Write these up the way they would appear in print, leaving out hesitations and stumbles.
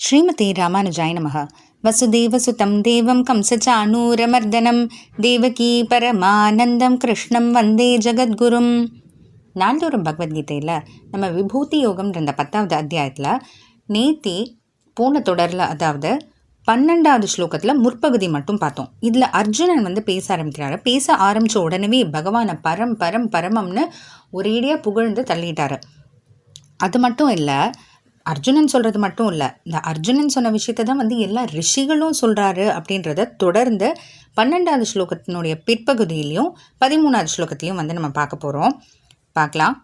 ஸ்ரீமதி ராமானுஜாய நமः. வசுதேவசுதம் தேவம் கம்சச்சானூரமர்தனம் தேவகி பரமானந்தம் கிருஷ்ணம் வந்தே ஜகத்குரும். நாள்தோறும் பகவத்கீதையில் நம்ம விபூதி யோகம்ன்ற அந்த 10வது அத்தியாயத்தில் நேத்தி போன தொடரில், அதாவது 12வது ஸ்லோகத்தில் முற்பகுதி மட்டும் பார்த்தோம். இதில் அர்ஜுனன் பேச ஆரம்பிக்கிறாரு. பேச ஆரம்பித்த உடனே பகவானை பரமம்னு ஒரேடியாக புகழ்ந்து தள்ளிட்டாரு. அது மட்டும் இல்லை, அர்ஜுனன் சொல்கிறது மட்டும் இல்லை, இந்த அர்ஜுனன் சொன்ன விஷயத்தை தான் எல்லா ரிஷிகளும் சொல்கிறாரு அப்படின்றத தொடர்ந்து 12வது ஸ்லோகத்தினுடைய பிற்பகுதியிலையும் 13வது ஸ்லோகத்திலையும் நம்ம பார்க்க போகிறோம். பார்க்கலாம்.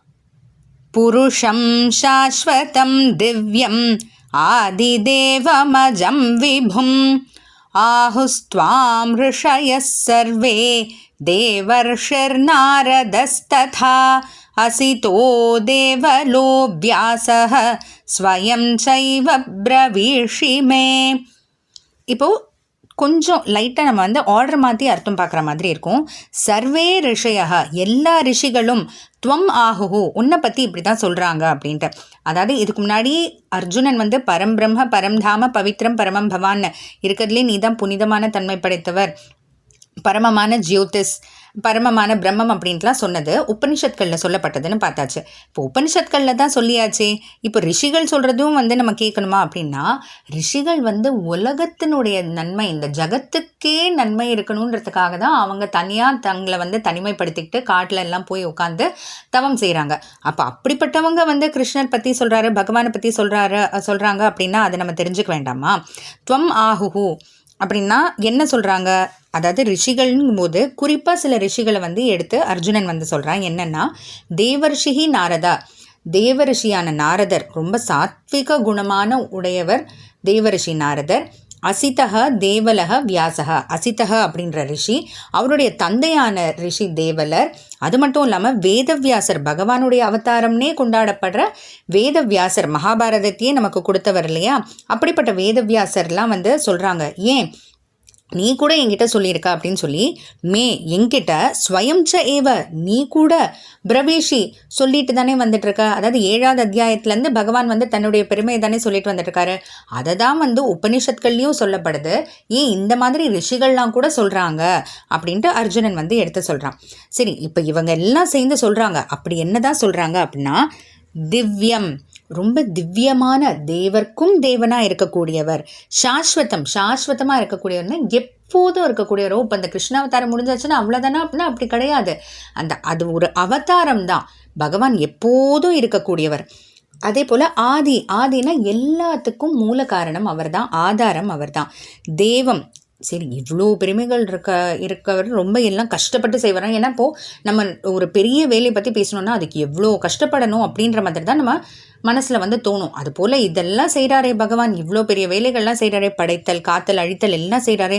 புருஷம் சாஸ்வதம் திவ்யம் ஆதிதேவமஜம் விபும் ஆஹுஸ்த்வாம் ரிஷயஸ் சர்வே தேவர்ஷிர்நாரதஸ்ததா அசிதோ தேவலோ வியாசஹ ஸ்வயம் சைவ பிரவீஷி மே. இப்போது கொஞ்சம் லைட்டாக நம்ம ஆர்டர் மாற்றி அர்த்தம் பார்க்குற மாதிரி இருக்கும். சர்வே ரிஷயா, எல்லா ரிஷிகளும் துவம் ஆகுஹு, உன்னை பற்றி இப்படி தான் சொல்கிறாங்க அப்படின்ட்டு. அதாவது இதுக்கு முன்னாடி அர்ஜுனன் பரம்பிரம்ம பரம்தாம பவித்ரம் பரமம் பவான், இருக்கிறதுலே நீ தான் புனிதமான தன்மை படைத்தவர், பரமமான ஜியோதிஸ், பரமமான பிரம்மம் அப்படின்ட்டுலாம் சொன்னது உபனிஷத்களில் சொல்லப்பட்டதுன்னு பார்த்தாச்சு. இப்போ உபனிஷத்களில் தான் சொல்லியாச்சு. இப்போ ரிஷிகள் சொல்கிறதும் நம்ம கேட்கணுமா அப்படின்னா, ரிஷிகள் உலகத்தினுடைய நன்மை, இந்த ஜகத்துக்கே நன்மை இருக்கணுன்றதுக்காக தான் அவங்க தனியாக தங்களை தனிமைப்படுத்திக்கிட்டு காட்டில் எல்லாம் போய் உட்காந்து தவம் செய்கிறாங்க. அப்போ அப்படிப்பட்டவங்க கிருஷ்ணர் பற்றி சொல்கிறாரு, பகவானை பற்றி சொல்கிறாங்க அப்படின்னா அதை நம்ம தெரிஞ்சுக்க வேண்டாமா? துவம் ஆகுஹு அப்படின்னா என்ன சொல்கிறாங்க? அதாவது ரிஷிகள்ங்கும் போது குறிப்பாக சில ரிஷிகளை எடுத்து அர்ஜுனன் சொல்கிறான். என்னென்னா, தேவர்ஷிஹி நாரதா, தேவரிஷியான நாரதர், ரொம்ப சாத்விக குணமான உடையவர் தேவரிஷி நாரதர். அசிதக தேவலக வியாசக, அசிதக அப்படின்ற ரிஷி, அவருடைய தந்தையான ரிஷி தேவலர். அது மட்டும் இல்லாமல் வேதவியாசர், பகவானுடைய அவதாரம்னே கொண்டாடப்படுற வேதவியாசர், மகாபாரதத்தையே நமக்கு கொடுத்தவர் இல்லையா? அப்படிப்பட்ட வேதவியாசர்லாம் சொல்கிறாங்க. ஏன் நீ கூட என்கிட்ட சொல்லியிருக்க அப்படின்னு சொல்லி, மே என்கிட்ட ஸ்வயம் ச ஏவ, நீ கூட பிரவேஷி சொல்லிட்டு தானே வந்துட்டுருக்க. அதாவது 7வது அத்தியாயத்துலேருந்து பகவான் தன்னுடைய பெருமையை தானே சொல்லிட்டு வந்துட்டுருக்காரு. அதை தான் உபனிஷத்கள்லையும் சொல்லப்படுது. ஏன் இந்த மாதிரி ரிஷிகள்லாம் கூட சொல்கிறாங்க அப்படின்ட்டு அர்ஜுனன் எடுத்து சொல்கிறான். சரி, இப்போ இவங்க எல்லாம் சேர்ந்து சொல்கிறாங்க. அப்படி என்ன தான் சொல்கிறாங்க அப்படின்னா, திவ்யம், ரொம்ப திவ்யமான, தேவர்க்கும் தேவனாக இருக்கக்கூடியவர், சாஸ்வதம், சாஸ்வதமாக இருக்கக்கூடியவர்னா எப்போதும் இருக்கக்கூடியவரோ. இப்போ அந்த கிருஷ்ணாவதாரம் முடிஞ்சாச்சுன்னா அவ்வளோதானா அப்படின்னா அப்படி கிடையாது. அது ஒரு அவதாரம் தான். பகவான் எப்போதும் இருக்கக்கூடியவர். அதே போல் ஆதினா எல்லாத்துக்கும் மூல காரணம் அவர் தான், ஆதாரம் அவர் தான். தேவம், சரி, இவ்வளோ பெருமைகள் இருக்கவர் ரொம்ப எல்லாம் கஷ்டப்பட்டு செய்வாராங்க. ஏன்னா இப்போது நம்ம ஒரு பெரிய வேலையை பற்றி பேசணுன்னா அதுக்கு எவ்வளோ கஷ்டப்படணும் அப்படின்ற மாதிரி தான் நம்ம மனசில் தோணும். அதுபோல் இதெல்லாம் செய்கிறாரே பகவான், இவ்வளோ பெரிய வேலைகள்லாம் செய்கிறாரே, படைத்தல் காத்தல் அழித்தல் எல்லாம் செய்கிறாரே,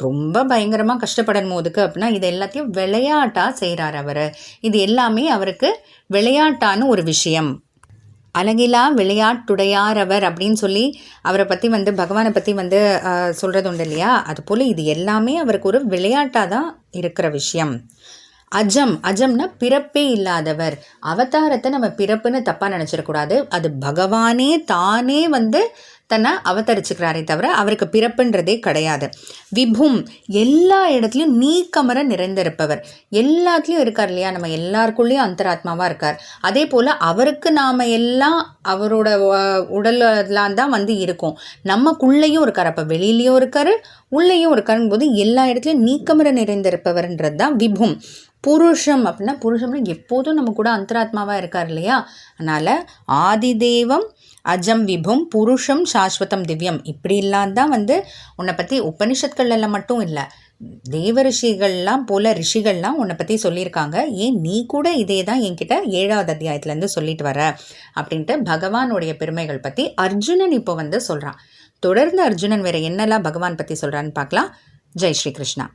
ரொம்ப பயங்கரமாக கஷ்டப்படணும் போதுக்கு அப்படின்னா இது எல்லாத்தையும் விளையாட்டாக செய்கிறார் அவர். இது எல்லாமே அவருக்கு விளையாட்டான ஒரு விஷயம். அழகிலா விளையாட்டுடையார் அவர் அப்படின்னு சொல்லி அவரை பற்றி பகவானை பற்றி சொல்கிறது உண்டு இல்லையா? அதுபோல் இது எல்லாமே அவருக்கு ஒரு விளையாட்டாக தான் இருக்கிற விஷயம். அஜம்னா பிறப்பே இல்லாதவர். அவதாரத்தை நம்ம பிறப்புன்னு தப்பாக நினச்சிடக்கூடாது. அது பகவானே தானே தன்னை அவதரிச்சுக்கிறாரே தவிர அவருக்கு பிறப்புன்றதே கிடையாது. விபும், எல்லா இடத்துலையும் நீக்கமர நிறைந்திருப்பவர். எல்லாத்துலேயும் இருக்கார் இல்லையா? நம்ம எல்லாருக்குள்ளேயும் அந்தராத்மாவாக இருக்கார். அதே போல் அவருக்கு நாம் எல்லாம் அவரோட உடலாம் தான் இருக்கோம். நமக்குள்ளேயும் இருக்கார். அப்போ வெளியிலையும் இருக்கார், உள்ளேயும் இருக்காருங்கும் போது எல்லா இடத்துலையும் நீக்கமர நிறைந்திருப்பவர்ன்றது தான் விபும். புருஷம் அப்படின்னா, புருஷம்னா எப்போதும் நம்ம கூட அந்தராத்மாவாக இருக்கார் இல்லையா? அதனால் ஆதிதேவம் அஜம் விபும் புருஷம் சாஸ்வதம் திவ்யம், இப்படி இல்லாதான் உன்னை பற்றி உபனிஷத்கள்ல மட்டும் இல்லை, தேவ ரிஷிகள்லாம் போல ரிஷிகள்லாம் உன்னை பற்றி சொல்லியிருக்காங்க. ஏன் நீ கூட இதே தான் என்கிட்ட 7வது அத்தியாயத்துலேருந்து சொல்லிட்டு வர அப்படின்ட்டு பகவானுடைய பெருமைகள் பற்றி அர்ஜுனன் இப்போ சொல்கிறான். தொடர்ந்து அர்ஜுனன் வேறு என்னெல்லாம் பகவான் பற்றி சொல்கிறான்னு பார்க்கலாம். ஜெய் ஸ்ரீ கிருஷ்ணா.